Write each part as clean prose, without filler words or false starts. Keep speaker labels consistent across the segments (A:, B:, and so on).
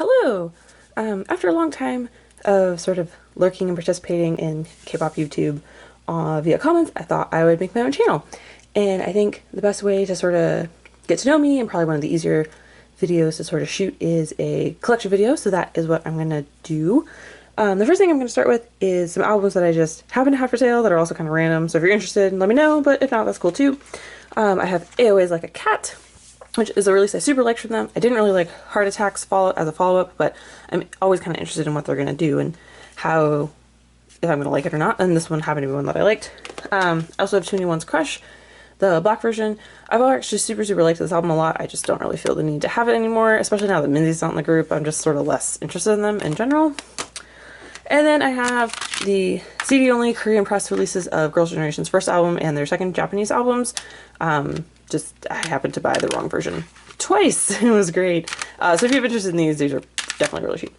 A: Hello! After a long time of sort of lurking and participating in K-pop YouTube via comments, I thought I would make my own channel. And I think the best way to sort of get to know me, and probably one of the easier videos to sort of shoot, is a collection video, so that is what I'm going to do. The first thing I'm going to start with is some albums that I just happen to have for sale that are also kind of random, so if you're interested, let me know, but if not, that's cool too. I have AOA's Like a Cat, which is a release I super liked from them. I didn't really like Heart Attacks as a follow-up, but I'm always kind of interested in what they're going to do and how, if I'm going to like it or not, and this one happened to be one that I liked. I also have 2NE1's Crush, the black version. I've actually super liked this album a lot. I just don't really feel the need to have it anymore, especially now that Minzy's not in the group. I'm just sort of less interested in them in general. And then I have the CD-only Korean press releases of Girls' Generation's first album and their second Japanese albums. I happened to buy the wrong version twice. It was great. So if you're interested in these are definitely really cheap.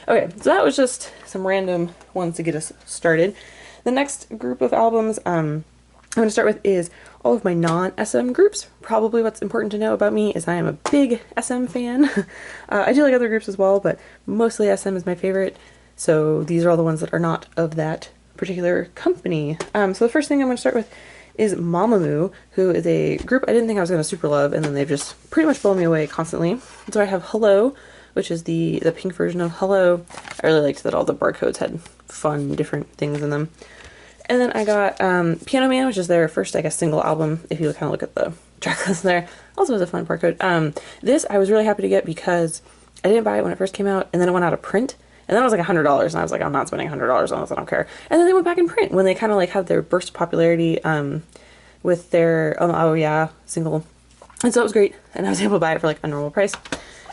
A: Okay, so that was just some random ones to get us started. The next group of albums I'm going to start with is all of my non-SM groups. Probably what's important to know about me is I am a big SM fan. I do like other groups as well, but mostly SM is my favorite. So these are all the ones that are not of that particular company. So the first thing I'm going to start with is Mamamoo, who is a group I didn't think I was going to super love, and then they've just pretty much blown me away constantly. So I have Hello, which is the pink version of Hello. I really liked that all the barcodes had fun, different things in them. And then I got Piano Man, which is their first, I guess, single album, if you kind of look at the track list there. Also has a fun barcode. This I was really happy to get because I didn't buy it when it first came out, and then it went out of print. And then it was like $100, and I was like, I'm not spending $100 on this, I don't care. And then they went back in print when they kind of like had their burst of popularity with their Oh Yeah single. And so it was great, and I was able to buy it for like a normal price.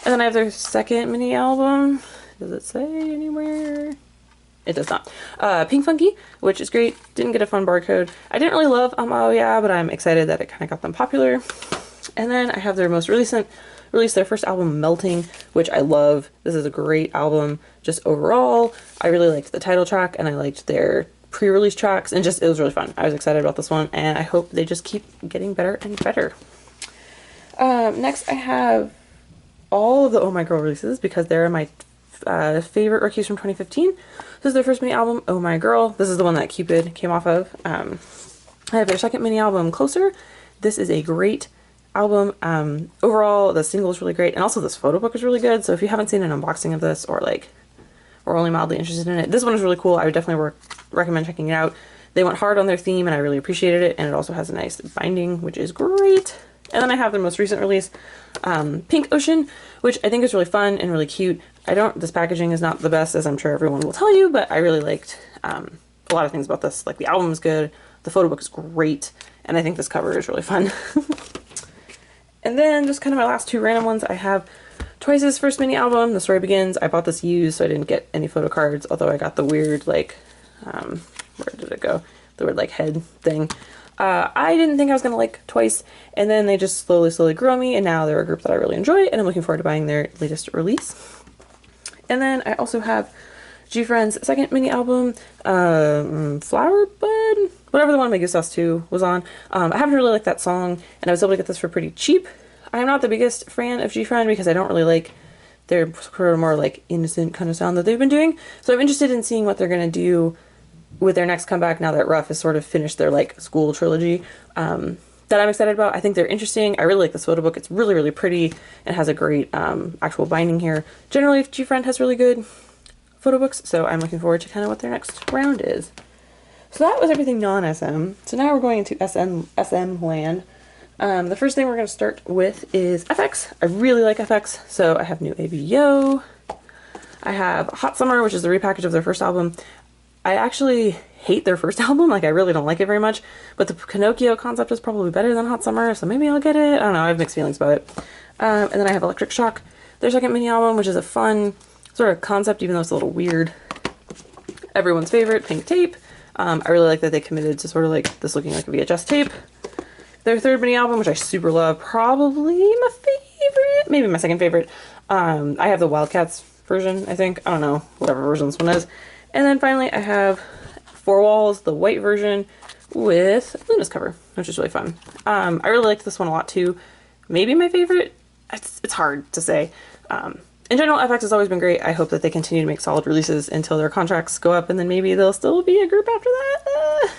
A: And then I have their second mini album. Does it say anywhere? It does not. Pink Funky, which is great. Didn't get a fun barcode. I didn't really love Oh Yeah, but I'm excited that it kind of got them popular. And then I have their most recent released their first album, Melting, which I love. This is a great album. Just overall, I really liked the title track, and I liked their pre-release tracks, and just it was really fun. I was excited about this one, and I hope they just keep getting better and better. Next, I have all of the Oh My Girl releases because they're my favorite rookies from 2015. This is their first mini album, Oh My Girl. This is the one that Cupid came off of. I have their second mini album, Closer. This is a great album. Overall, the single is really great, and also this photo book is really good. So if you haven't seen an unboxing of this, or only mildly interested in it, this one is really cool. I would definitely recommend checking it out. They went hard on their theme, and I really appreciated it, and it also has a nice binding, which is great. And then I have their most recent release, Pink Ocean, which I think is really fun and really cute. This packaging is not the best, as I'm sure everyone will tell you, but I really liked a lot of things about this. Like, the album is good, the photo book is great, and I think this cover is really fun. And then just kind of my last two random ones, I have Twice's first mini album, The Story Begins. I bought this used, so I didn't get any photo cards, although I got the weird, like, where did it go? The weird, like, head thing. I didn't think I was going to like Twice, and then they just slowly grew on me, and now they're a group that I really enjoy, and I'm looking forward to buying their latest release. And then I also have GFriend's second mini album, Flower Bud? Whatever the one My Gift Sauce 2 was on. I haven't really liked that song, and I was able to get this for pretty cheap. I'm not the biggest fan of GFriend because I don't really like their sort of more like innocent kind of sound that they've been doing. So I'm interested in seeing what they're going to do with their next comeback now that Rough has sort of finished their like school trilogy. That I'm excited about. I think they're interesting. I really like this photo book. It's really pretty and has a great actual binding here. Generally, GFriend has really good photo books, so I'm looking forward to kind of what their next round is. So that was everything non-SM. So now we're going into SM land. The first thing we're going to start with is FX. I really like FX, so I have new ABO. I have Hot Summer, which is the repackage of their first album. I actually hate their first album, like I really don't like it very much, but the Pinocchio concept is probably better than Hot Summer, so maybe I'll get it. I don't know, I have mixed feelings about it. And then I have Electric Shock, their second mini album, which is a fun sort of concept, even though it's a little weird. Everyone's favorite, Pink Tape. I really like that they committed to sort of like this looking like a VHS tape. Their third mini album, which I super love, probably my favorite, maybe my second favorite. I have the Wildcats version, I think. I don't know, whatever version this one is. And then finally I have Four Walls, the white version with Luna's cover, which is really fun. I really liked this one a lot too. Maybe my favorite. It's hard to say. in general, FX has always been great. I hope that they continue to make solid releases until their contracts go up, and then maybe they'll still be a group after that.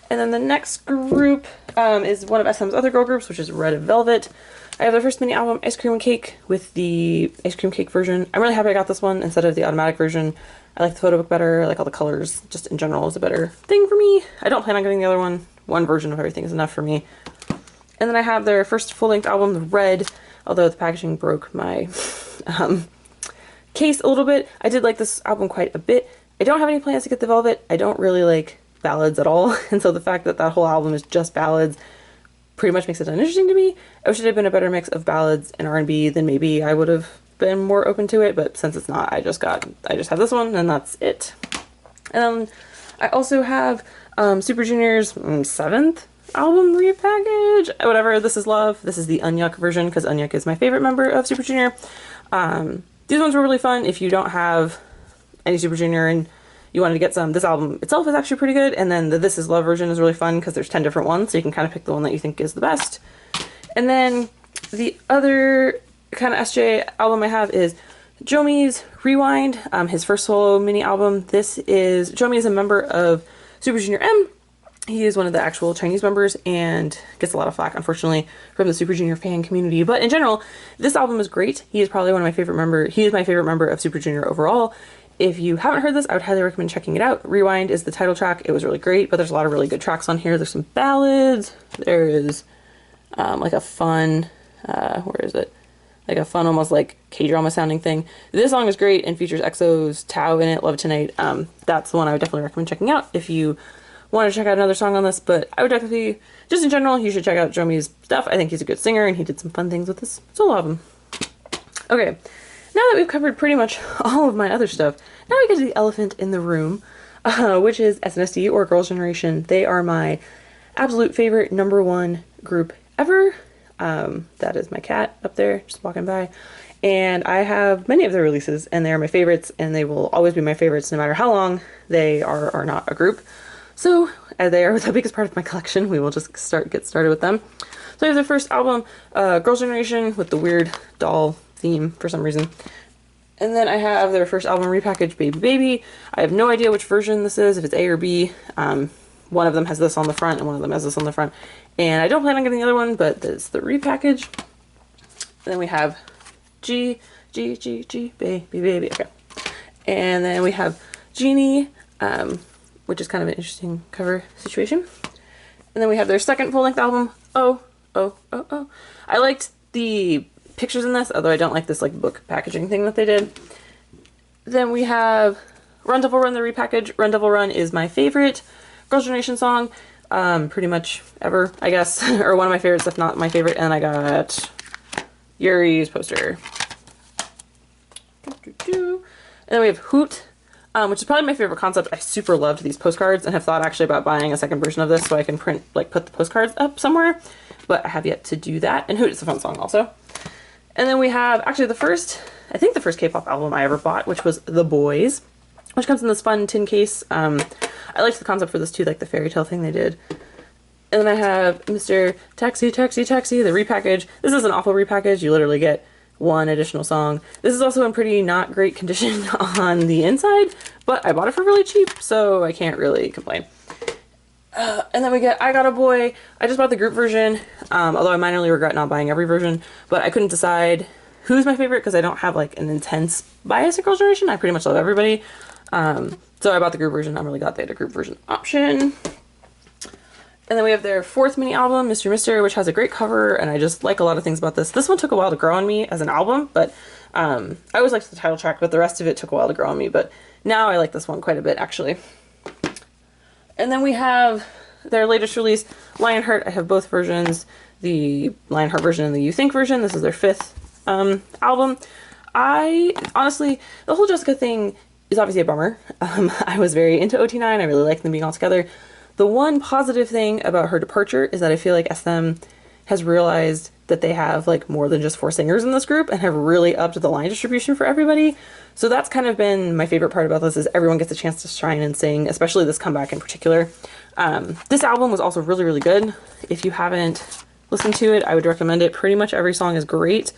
A: And then the next group is one of SM's other girl groups, which is Red Velvet. I have their first mini album, Ice Cream and Cake, with the ice cream cake version. I'm really happy I got this one instead of the automatic version. I like the photo book better. I like all the colors. Just in general is a better thing for me. I don't plan on getting the other one. One version of everything is enough for me. And then I have their first full-length album, The Red, although the packaging broke my case a little bit. I did like this album quite a bit. I don't have any plans to get the Velvet. I don't really like ballads at all, and so the fact that that whole album is just ballads pretty much makes it uninteresting to me. I wish it had been a better mix of ballads and R&B, then maybe I would have been more open to it, but since it's not, I just have this one, and that's it. And I also have Super Junior's 7th album repackage, whatever. This is Love. This is the Unyuk version, because Unyuk is my favorite member of Super Junior. These ones were really fun. If you don't have any Super Junior and you wanted to get some, this album itself is actually pretty good, and then the This Is Love version is really fun because there's 10 different ones, so you can kind of pick the one that you think is the best. And then the other kind of SJ album I have is Jomi's Rewind, his first solo mini album. Jomi is a member of Super Junior M. He is one of the actual Chinese members and gets a lot of flack, unfortunately, from the Super Junior fan community. But in general, this album is great. He is probably my favorite member of Super Junior overall. If you haven't heard this, I would highly recommend checking it out. Rewind is the title track. It was really great, but there's a lot of really good tracks on here. There's some ballads. There is like a fun, where is it? Like a fun, almost like K-drama sounding thing. This song is great and features EXO's Tao in it, Love Tonight. That's the one I would definitely recommend checking out if you want to check out another song on this, but I would definitely, just in general, you should check out Jomi's stuff. I think he's a good singer and he did some fun things with this solo album. Okay, now that we've covered pretty much all of my other stuff, now we get to the elephant in the room, which is SNSD or Girls' Generation. They are my absolute favorite #1 group ever. That is my cat up there just walking by, and I have many of their releases and they are my favorites, and they will always be my favorites no matter how long they are or not a group. So as they are the biggest part of my collection, we will just get started with them. So I have their first album, Girls' Generation, with the weird doll theme for some reason. And then I have their first album repackaged, Baby Baby. I have no idea which version this is, if it's A or B. One of them has this on the front and one of them has this on the front. And I don't plan on getting the other one, but this is the repackage. And then we have G, Baby, Baby, okay. And then we have Genie, which is kind of an interesting cover situation. And then we have their second full-length album, Oh, Oh, Oh, Oh. I liked the pictures in this, although I don't like this like book packaging thing that they did. Then we have Run Devil Run, the repackage. Run Devil Run is my favorite Girls' Generation song, pretty much ever, I guess, or one of my favorites, if not my favorite. And I got Yuri's poster. And then we have Hoot, which is probably my favorite concept. I super loved these postcards and have thought actually about buying a second version of this so I can put the postcards up somewhere, but I have yet to do that. And Hoot is a fun song also. And then we have actually the first K-pop album I ever bought, which was The Boys, which comes in this fun tin case. I liked the concept for this too, like the fairy tale thing they did. And then I have Mr. Taxi, Taxi, Taxi, the repackage. This is an awful repackage. You literally get one additional song. This is also in pretty not great condition on the inside, but I bought it for really cheap, so I can't really complain. And then we get I Got a Boy. I just bought the group version, although I minorly regret not buying every version, but I couldn't decide who's my favorite because I don't have like an intense bias to Girls' Generation. I pretty much love everybody. So I bought the group version. I'm really glad they had a group version option. And then we have their fourth mini album, Mr. Mister, which has a great cover, and I just like a lot of things about this. This one took a while to grow on me as an album, but I always liked the title track, but the rest of it took a while to grow on me, but now I like this one quite a bit, actually. And then we have their latest release, Lionheart. I have both versions, the Lionheart version and the You Think version. This is their fifth album. Honestly, the whole Jessica thing is obviously a bummer. I was very into OT9. I really like them being all together. The one positive thing about her departure is that I feel like SM has realized that they have like more than just 4 singers in this group and have really upped the line distribution for everybody. So that's kind of been my favorite part about this, is everyone gets a chance to shine and sing, especially this comeback in particular. This album was also really, really good. If you haven't listened to it, I would recommend it. Pretty much every song is great.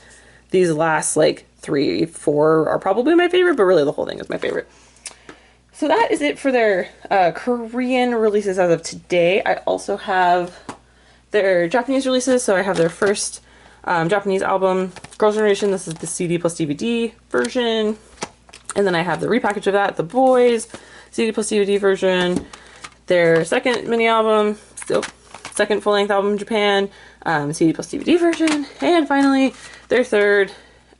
A: These last like 3, 4 are probably my favorite, but really the whole thing is my favorite. So that is it for their Korean releases as of today. I also have their Japanese releases. So I have their first Japanese album, Girls' Generation. This is the CD plus DVD version. And then I have the repackage of that, The Boys, CD plus DVD version. Their second mini album, still second full-length album in Japan, CD plus DVD version. And finally, their third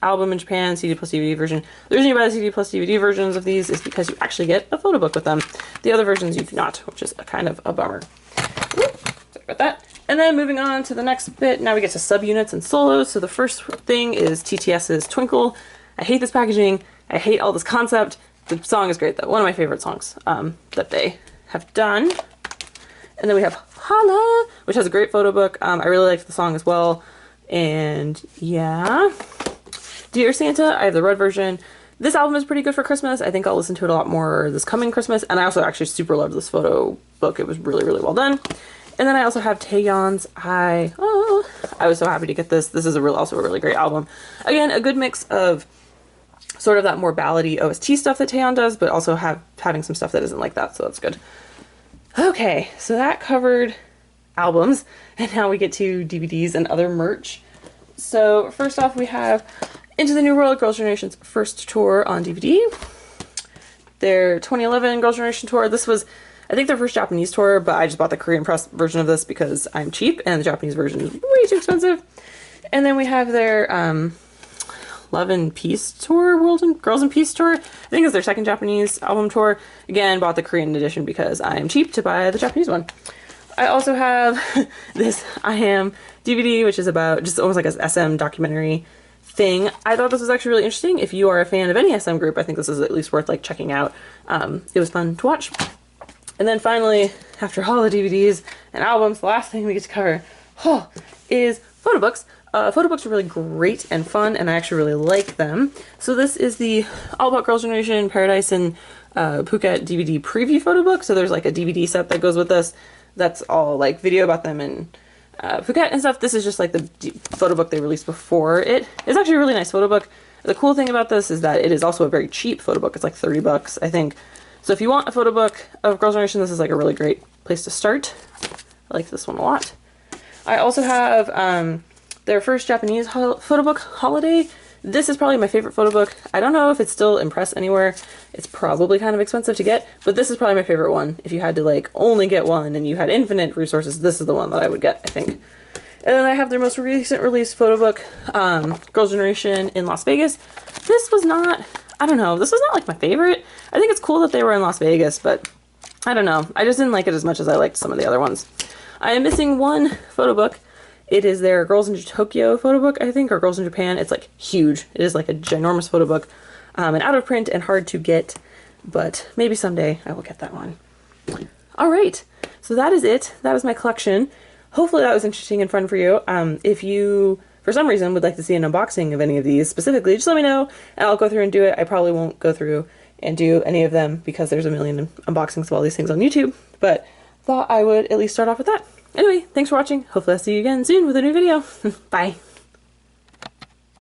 A: album in Japan, CD plus DVD version. The reason you buy the CD plus DVD versions of these is because you actually get a photo book with them. The other versions you do not, which is kind of a bummer. Sorry about that. And then moving on to the next bit, now we get to subunits and solos. So the first thing is TTS's Twinkle. I hate this packaging. I hate all this concept. The song is great though. One of my favorite songs that they have done. And then we have Holla, which has a great photo book. I really liked the song as well. And yeah. Dear Santa, I have the red version. This album is pretty good for Christmas. I think I'll listen to it a lot more this coming Christmas. And I also actually super loved this photo book. It was really, really well done. And then I also have Taeyeon's I was so happy to get this. This is also a really great album. Again, a good mix of sort of that more ballady OST stuff that Taeyeon does, but also having some stuff that isn't like that, so that's good. Okay, so that covered albums, and now we get to DVDs and other merch. So first off, we have Into the New World, Girls' Generation's first tour on DVD. Their 2011 Girls' Generation tour. This was, I think, their first Japanese tour, but I just bought the Korean press version of this because I'm cheap and the Japanese version is way too expensive. And then we have their Love and Peace tour, Girls and Peace tour. I think it's their second Japanese album tour. Again, bought the Korean edition because I am cheap to buy the Japanese one. I also have this I Am DVD, which is about just almost like an SM documentary thing. I thought this was actually really interesting. If you are a fan of any SM group, I think this is at least worth like checking out. It was fun to watch. And then finally, after all the DVDs and albums, the last thing we get to cover is photo books. Photo books are really great and fun, and I actually really like them. So this is the All About Girls' Generation, Paradise, and Phuket DVD preview photo book. So there's like a DVD set that goes with this. That's all like video about them and Phuket and stuff. This is just like the photo book they released before it. It's actually a really nice photo book. The cool thing about this is that it is also a very cheap photo book. It's like 30 bucks, I think. So if you want a photo book of Girls' Generation, this is like a really great place to start. I like this one a lot. I also have their first Japanese photo book, Holiday. This is probably my favorite photo book. I don't know if it's still in press anywhere. It's probably kind of expensive to get, but this is probably my favorite one. If you had to like only get one and you had infinite resources, this is the one that I would get, I think. And then I have their most recent released photo book, Girls' Generation in Las Vegas. This was not, I don't know, this was not like my favorite. I think it's cool that they were in Las Vegas, but I don't know. I just didn't like it as much as I liked some of the other ones. I am missing one photo book. It is their Girls in Tokyo photo book, I think, or Girls in Japan. It's like huge. It is like a ginormous photo book and out of print and hard to get, but maybe someday I will get that one. All right, so that is it. That is my collection. Hopefully that was interesting and fun for you. If you, for some reason, would like to see an unboxing of any of these specifically, just let me know and I'll go through and do it. I probably won't go through and do any of them because there's a million unboxings of all these things on YouTube, but thought I would at least start off with that. Anyway, thanks for watching. Hopefully I'll see you again soon with a new video. Bye.